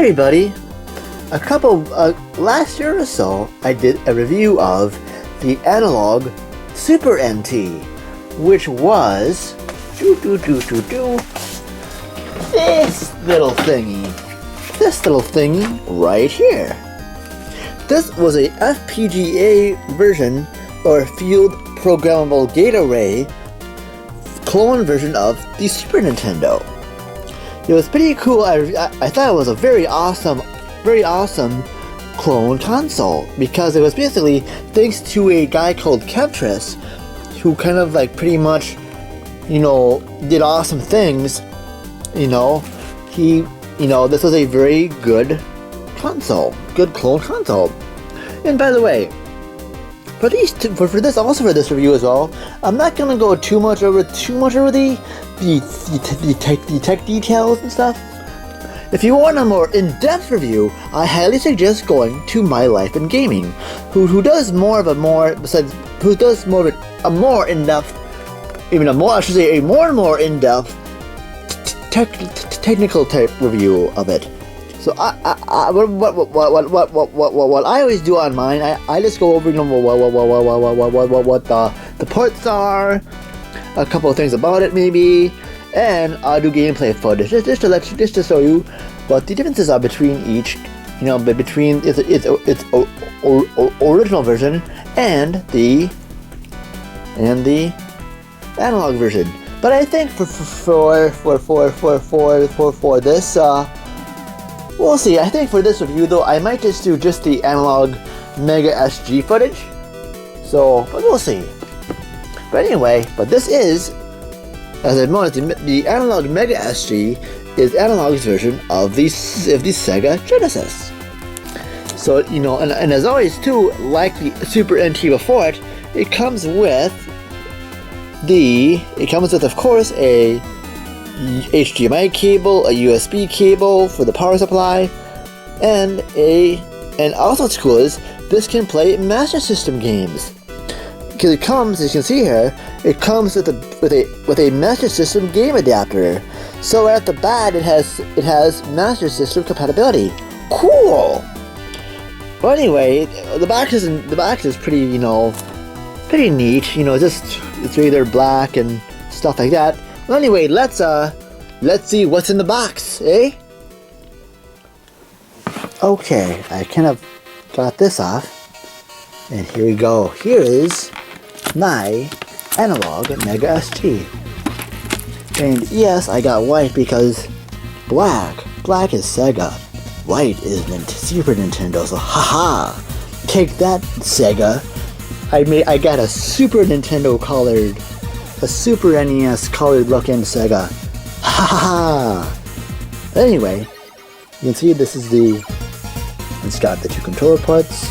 everybody! Last year or so, I did a review of the Analogue Super NT, which was this little thingy right here. This was a FPGA version, or Field Programmable Gate Array clone version of the Super Nintendo. It was pretty cool. I thought it was a very awesome clone console, because it was basically thanks to a guy called Kevtris, who kind of like pretty much, did awesome things. This was a very good console, good clone console. And by the way, for this review as well, I'm not gonna go too much over the tech details and stuff. If you want a more in-depth review, I highly suggest going to My Life in Gaming, who does more and more in-depth technical type review of it. So what I always do on mine, I just go over what the parts are, a couple of things about it maybe, and I'll do gameplay footage just to show you what the differences are between each, between its original version and the analog version. But I think for this, we'll see. I think for this review though, I might just do the Analogue Mega SG footage. But we'll see. But anyway, this is, as I mentioned, the Analogue Mega SG is Analogue's version of the Sega Genesis. So, and as always too, like the Super NT before it, it comes with of course a HDMI cable, a USB cable for the power supply, and also what's cool is this can play Master System games. Because it comes, as you can see here, it comes with a Master System game adapter. So at the back it has Master System compatibility. Cool. Well, anyway, the back is pretty pretty neat. It's either black and stuff like that. Well, anyway, let's see what's in the box, eh? Okay, I kind of got this off, and here we go. Here is my Analogue Mega ST. And yes, I got white because black is Sega, white is Super Nintendo, so haha! Take that, Sega! I got a Super Nintendo colored, a Super NES colored looking Sega. Ha ha ha! Anyway, you can see it's got the two controller ports,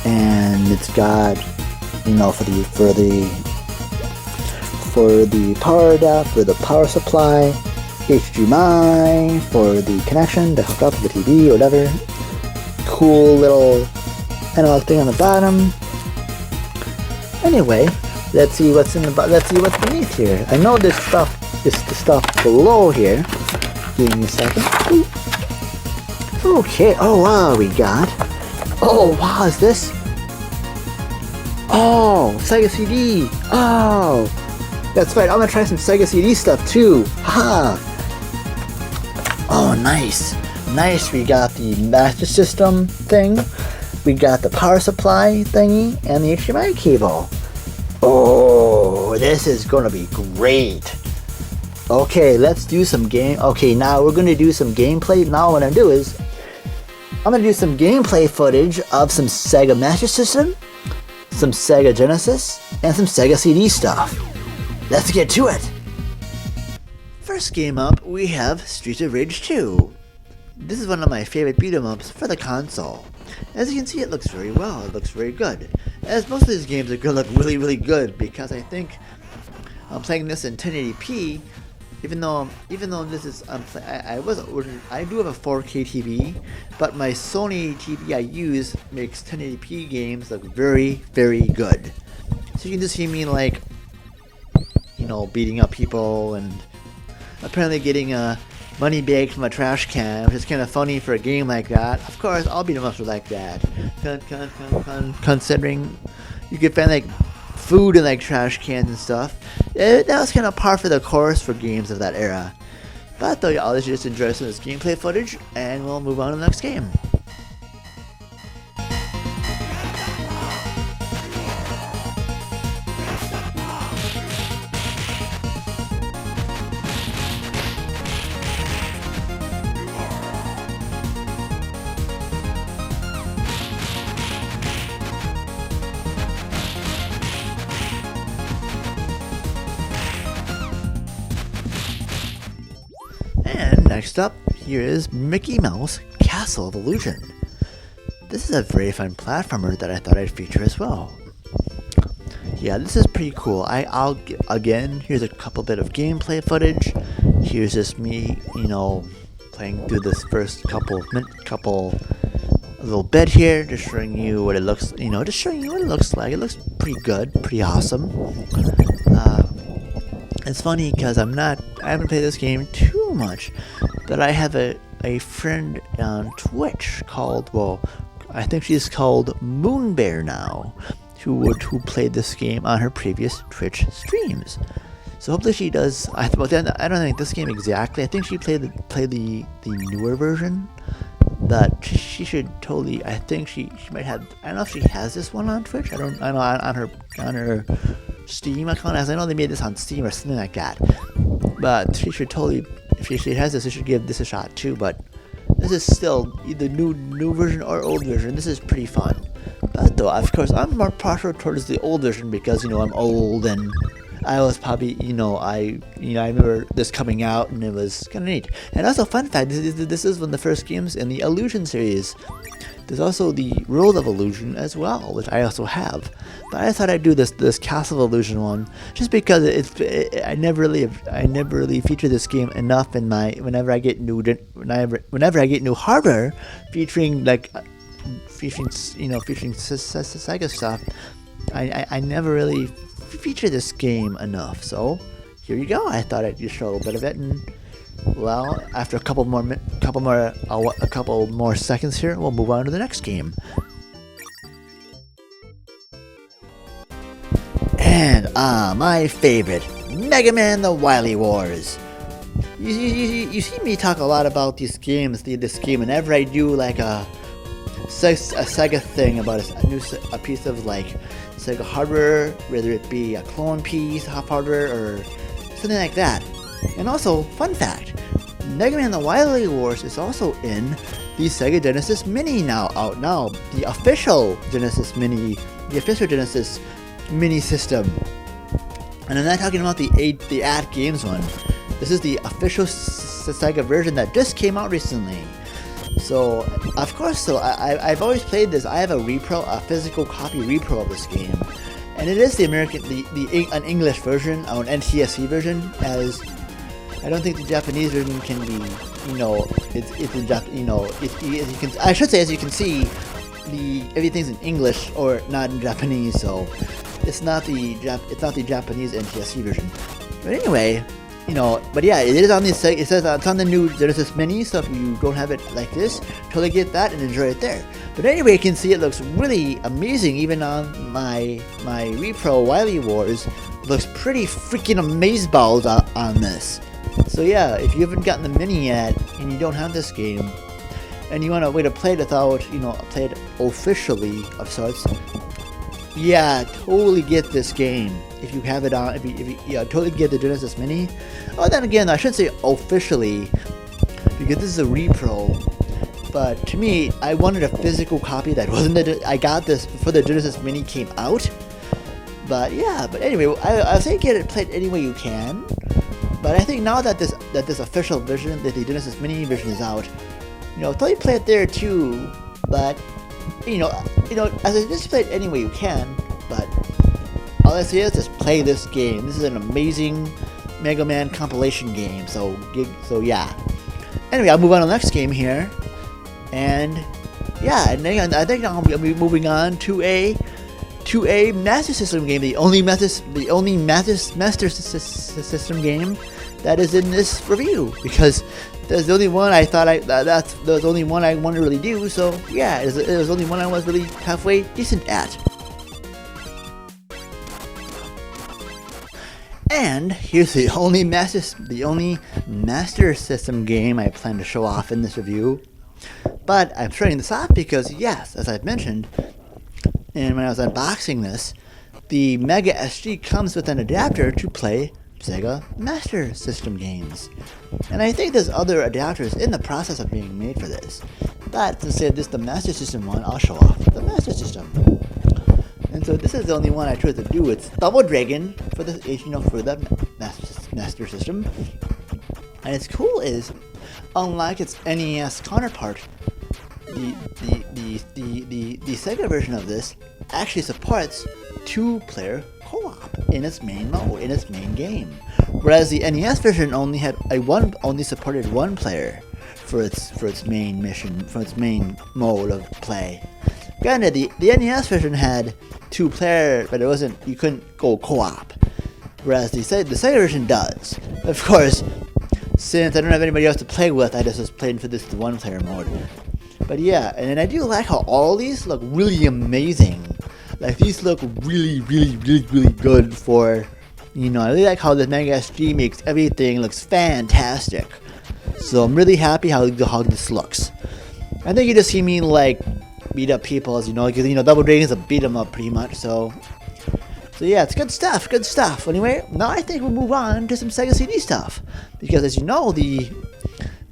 and it's got, for the power adapter, for the power supply, HDMI for the connection to hook up to the TV or whatever. Cool little analog thing on the bottom. Anyway, let's see what's beneath here. I know this stuff is the stuff below here. Give me a second. Okay. Oh wow, is this? Oh, Sega CD. Oh, that's right. I'm gonna try some Sega CD stuff too. Haha. Oh, nice. We got the Master System thing. We got the power supply thingy and the HDMI cable. Oh, this is gonna be great. Okay, let's do some game. Okay, now we're gonna do some gameplay. Now what I'm gonna do is I'm gonna do some gameplay footage of some Sega Master System, some Sega Genesis, and some Sega CD stuff. Let's get to it. First game up, we have Streets of Rage 2. This is one of my favorite beat 'em ups for the console. As you can see, it looks very well. It looks very good. As most of these games are gonna look really good, because I think I'm playing this in 1080p. Even though this is I do have a 4K TV, but my Sony TV I use makes 1080p games look very good. So you can just see me beating up people and apparently getting money bags from a trash can, which is kind of funny for a game like that. Of course, I'll be the monster like that. Considering you could find like food in like trash cans and stuff, that was kind of par for the course for games of that era. But I thought y'all should just enjoy some of this gameplay footage, and we'll move on to the next game. And next up, here is Mickey Mouse Castle of Illusion. This is a very fun platformer that I thought I'd feature as well. Yeah, this is pretty cool. Again, here's a couple bit of gameplay footage. Here's just me, playing through this first couple little bit here, just showing you what it looks, just showing you what it looks like. It looks pretty good, pretty awesome. It's funny because I haven't played this game too much, but I have a friend on Twitch called, I think she's called Moonbeaar now, who played this game on her previous Twitch streams. So hopefully she does. I don't think this game exactly. I think she played the newer version, but she should totally. I think she might have. I don't know if she has this one on Twitch. I know on her Steam account, as I know they made this on Steam or something like that. But she should totally, if she has this, she should give this a shot too. But this is still either new version or old version. This is pretty fun. But though, of course, I'm more partial towards the old version because I'm old and I was probably I remember this coming out and it was kind of neat. And also, fun fact: this is one of the first games in the Illusion series. There's also the World of Illusion as well, which I also have. But I thought I'd do this Castle of Illusion one just because I never really feature this game enough in my whenever I get new hardware featuring Sega stuff. I never really feature this game enough. So here you go. I thought I'd just show a little bit of it, and well, after a couple more seconds here, we'll move on to the next game. And my favorite, Mega Man: The Wily Wars. You see me talk a lot about these games, this game, whenever I do like a Sega thing about a piece of like Sega hardware, whether it be a clone piece, hardware, or something like that. And also, fun fact, Mega Man: The Wily Wars is also in the Sega Genesis Mini out now, the official Genesis Mini system. And I'm not talking about the Ad Games one. This is the official Sega version that just came out recently. So, of course, I've always played this. I have a physical copy repro of this game. And it is the an English version, or an NTSC version, as I don't think the Japanese version can be, I should say, as you can see, everything's in English or not in Japanese, so it's not the Japanese NTSC version. But anyway, but yeah, it is on the it says it's on the new Genesis Mini, so if you don't have it like this, totally get that and enjoy it there. But anyway, you can see it looks really amazing, even on my repro Wily Wars. It looks pretty freaking amazeballs on this. So yeah, if you haven't gotten the Mini yet and you don't have this game, and you want a way to play it without, play it officially of sorts, yeah, totally get this game. If you have it on, if you totally get the Genesis Mini. Oh, then again, I shouldn't say officially, because this is a repro. But to me, I wanted a physical copy that wasn't I got this before the Genesis Mini came out. But yeah, but anyway, I say get it played any way you can. But I think now that this official version, that the Genesis Mini version is out, totally play it there too. But as I just play it any way you can. But all I say is just play this game. This is an amazing Mega Man compilation game. So yeah. Anyway, I'll move on to the next game here, and yeah, and then I think I'll be moving on to a Master System game, the only Master System game that is in this review, because that's the only one I thought that's the only one I wanted to really do. So yeah, it was the only one I was really halfway decent at. And here's the only Master System game I plan to show off in this review. But I'm showing this off because, yes, as I've mentioned, and when I was unboxing this, the Mega SG comes with an adapter to play Sega Master System games. And I think there's other adapters in the process of being made for this. But to say this the Master System one, I'll show off the Master System. And so this is the only one I chose to do. It's Double Dragon for the for the Master System. And its cool is, unlike its NES counterpart, the Sega version of this actually supports 2-player co-op in its main mode, in its main game. Whereas the NES version only supported 1 player for its main mission, for its main mode of play. Granted, the NES version had 2-player, but you couldn't go co-op. Whereas the Sega version does. Of course, since I don't have anybody else to play with, I just was playing for this 1-player mode. But yeah, and I do like how all these look really amazing. Like, these look really, really, really, really good for, I really like how the Mega SG makes everything looks fantastic. So I'm really happy how this looks. I think you just see me, like, beat up people, as because, Double Dragon's a beat 'em up pretty much, so yeah, it's good stuff. Anyway, now I think we'll move on to some Sega CD stuff. Because as you know, the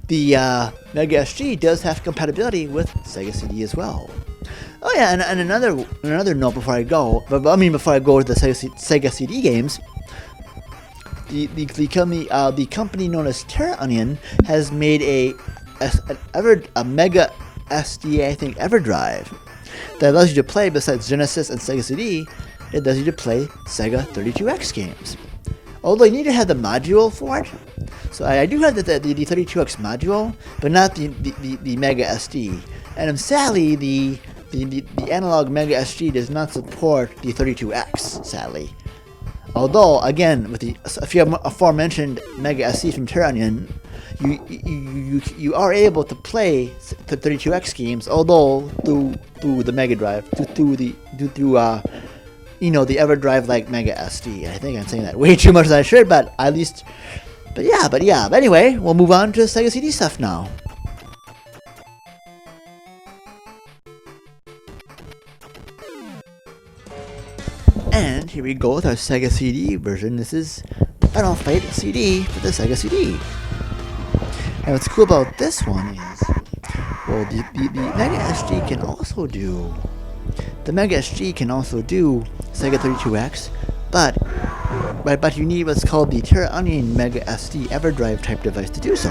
Mega SG does have compatibility with Sega CD as well. Oh yeah, and another note before I go to the Sega CD games, the company known as Terra Onion has made a Mega SD, I think, EverDrive that allows you to play, besides Genesis and Sega CD, it allows you to play Sega 32X games. Although you need to have the module for it. So I do have the 32X module, but not the Mega SD. And sadly, the Analogue Mega SG does not support the 32X, sadly. Although, again, with the aforementioned Mega SC from Terra Onion, you are able to play the 32X games, although through the Mega Drive, through the EverDrive like Mega SD. I think I'm saying that way too much as I should, but yeah. But anyway, we'll move on to Sega CD stuff now. And here we go with our Sega CD version. This is Final Fight CD for the Sega CD. And what's cool about this one is, well, the Mega SG can also do. The Mega SG can also do Sega 32X, but you need what's called the Terra Onion Mega SD EverDrive type device to do so.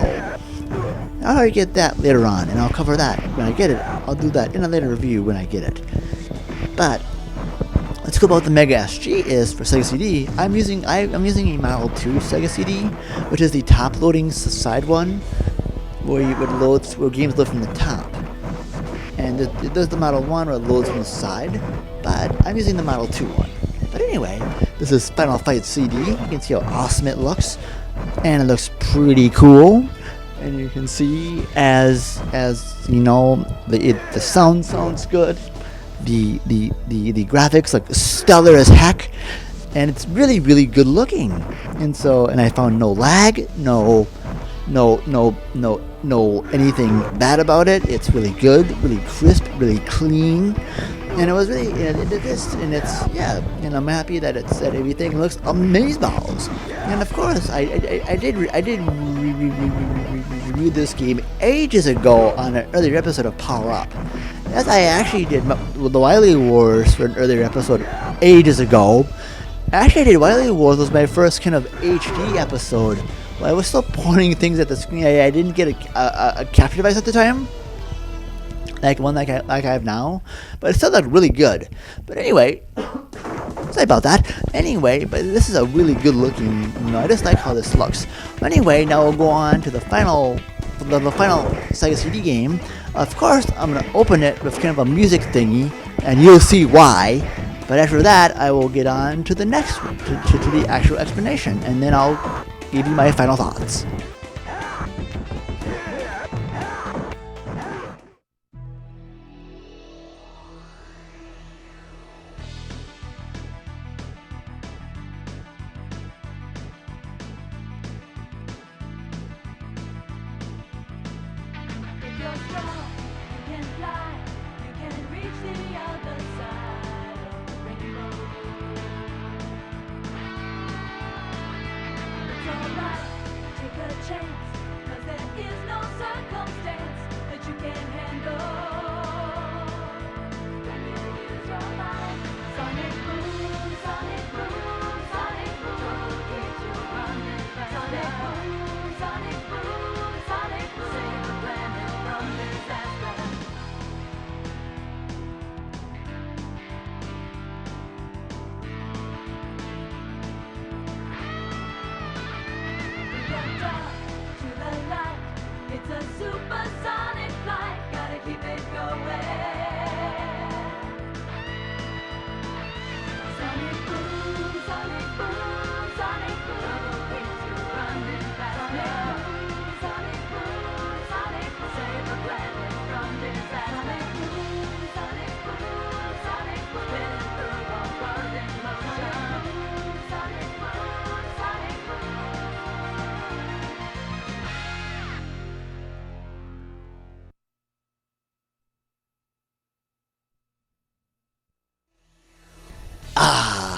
I'll get that later on, and I'll cover that when I get it. I'll do that in a later review when I get it. But what's cool about the Mega SG is, for Sega CD, I'm using a Model 2 Sega CD, which is the top loading side one, where games load from the top. And there's the Model 1 where it loads from the side, but I'm using the Model 2 one. But anyway, this is Final Fight CD. You can see how awesome it looks, and it looks pretty cool. And you can see as the sound sounds good. The graphics look stellar as heck, and it's really, really good looking. And I found no lag, no anything bad about it. It's really good, really crisp, really clean, and it was really and I'm happy that everything looks amazeballs. And of course, I did review this game ages ago on an earlier episode of Power Up. As I actually did the Wily Wars for an earlier episode ages ago. Actually, I did Wily Wars was my first kind of HD episode. Well, I was still pointing things at the screen. I didn't get a capture device at the time, like one like I have now, but it still looked really good. But anyway, sorry about that. Anyway, but this is a really good looking. I just like how this looks. But anyway, now we'll go on to the final Sega CD game. Of course, I'm gonna open it with kind of a music thingy, and you'll see why. But after that, I will get on to the next one, to the actual explanation, and then I'll give you my final thoughts.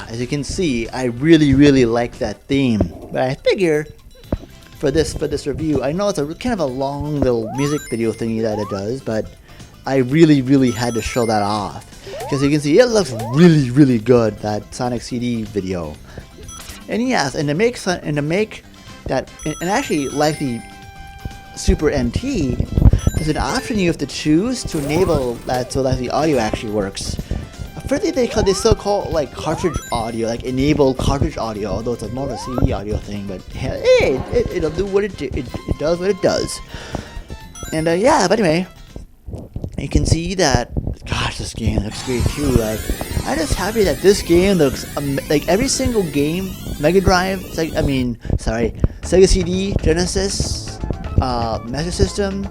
As you can see, I really like that theme. But I figure for this review, I know it's a kind of a long little music video thingy that it does, but I really had to show that off. Because you can see it looks really good, that Sonic CD video. And yes, and to make that, and actually like the Super NT, there's an option you have to choose to enable that so that the audio actually works. Firstly, they still call it like cartridge audio, like enabled cartridge audio, although it's more of a CD audio thing. But hey, it'll do what it does what it does. And yeah, but anyway, you can see that. Gosh, this game looks great too. Like, I'm just happy that this game looks like every single game, Mega Drive, Sega CD, Genesis, Master System,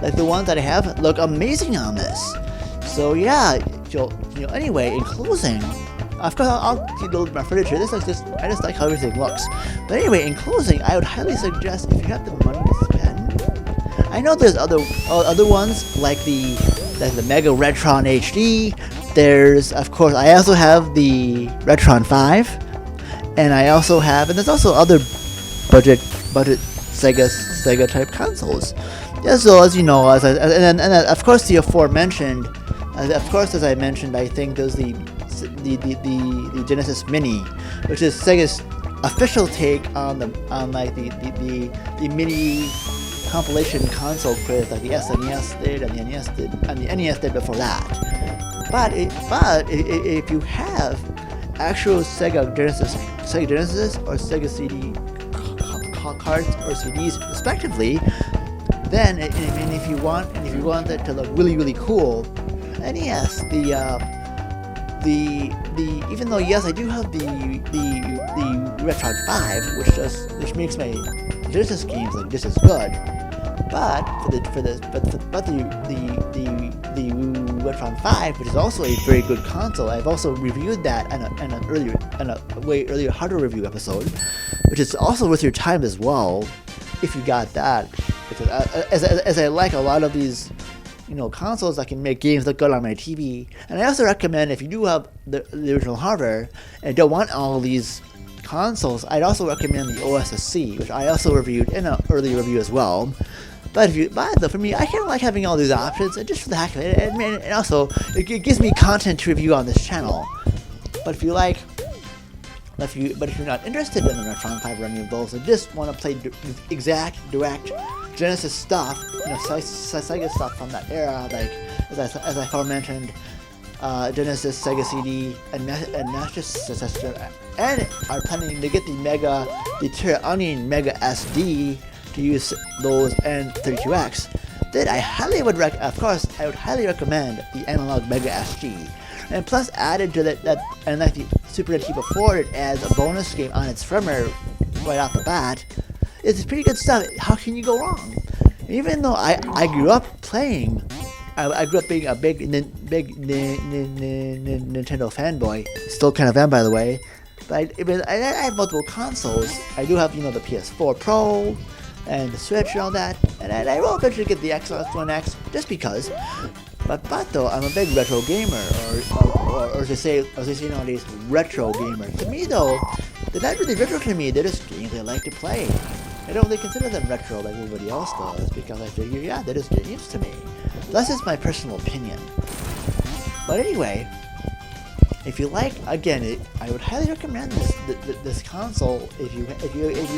like the ones that I have, look amazing on this. So yeah. Anyway, in closing, of course I'll load my furniture. I just like how everything looks. But anyway, in closing, I would highly suggest if you have the money to spend. I know there's other ones like the Mega Retron HD. There's, of course, I also have the Retron 5, and there's also other budget Sega type consoles. Yeah, so as you know, and of course the aforementioned. Of course, as I mentioned, I think there's the Genesis Mini, which is Sega's official take on the mini compilation console craze like the SNES did and the NES did and the NES did before that. But if you have actual Sega Genesis or Sega CD cards or CDs respectively, then and if you want that to look really cool. And yes, even though yes, I do have the Retron 5, which makes my Genesis games like just as good. But the Retron 5, which is also a very good console, I've also reviewed that in a way earlier hardware review episode, which is also worth your time as well if you got that. Because as I like a lot of these. Consoles that can make games look good on my TV. And I also recommend if you do have the original hardware and don't want all these consoles, I'd also recommend the OSSC, which I also reviewed in an early review as well. But for me, I kind of like having all these options, and just for the heck of it, and also it gives me content to review on this channel. But if you're not interested in the Retron 5 or any of those, and just want to play direct Genesis stuff, Sega stuff from that era, like as I aforementioned, Genesis, Sega CD, and Master System, and are planning to get the Terra Onion Mega SD to use those and 32X, then I would highly recommend the Analogue Mega SD. And plus, added to that and like the Super NT before, it adds a bonus game on its firmware right off the bat. It's pretty good stuff. How can you go wrong? Even though I grew up playing, I grew up being a big Nintendo fanboy. Still kind of am, by the way. But I have multiple consoles. I do have, the PS4 Pro and the Switch and all that. And I will eventually get the Xbox One X just because. But though, I'm a big retro gamer, or as they say nowadays, retro gamer. To me though, they're not really retro to me. They're just games I like to play. I don't really consider them retro like everybody else does because I figure, yeah, they're just games to me. That's just my personal opinion. But anyway, if you like, again, I would highly recommend this console if you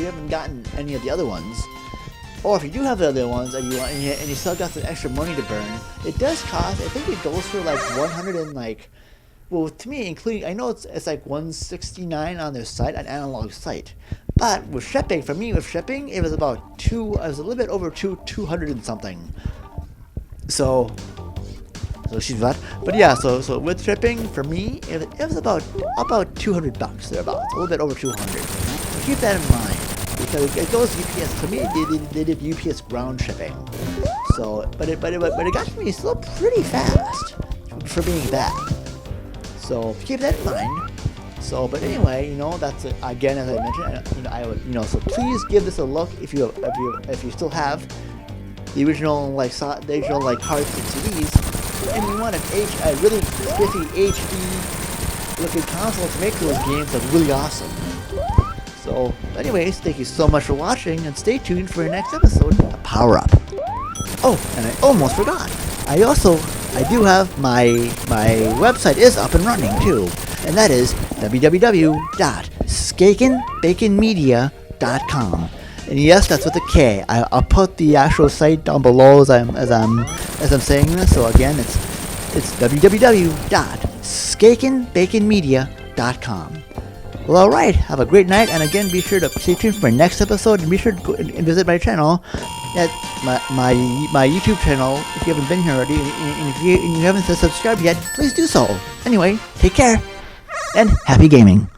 haven't gotten any of the other ones. Or if you do have the other ones and you still got some extra money to burn, it does cost. I think it goes for like 100 and like, well, to me, including, I know it's like 169 on their site, an Analogue site. But with shipping, it was about I was a little bit over 200 and something. So she's that. But yeah, so with shipping for me, it was about $200 thereabouts, a little bit over 200. Keep that in mind. Because it goes UPS. To me, they did UPS ground shipping. So, but it got to me still pretty fast for being that. So keep that in mind. So, but anyway, that's again, as I mentioned, I would, so please give this a look if you still have the original hard CDs, and you want a really spiffy HD looking console to make those games look really awesome. So, anyways, thank you so much for watching, and stay tuned for your next episode of Power Up. Oh, and I almost forgot. I do have my website is up and running too, and that is www.skakenbaconmedia.com. And yes, that's with a K. I'll put the actual site down below as I'm saying this. So again, it's www.skakenbaconmedia.com. Well, alright, have a great night, and again, be sure to stay tuned for my next episode, and be sure to go and visit my channel, at my YouTube channel, if you haven't been here already, and if you haven't subscribed yet, please do so. Anyway, take care, and happy gaming.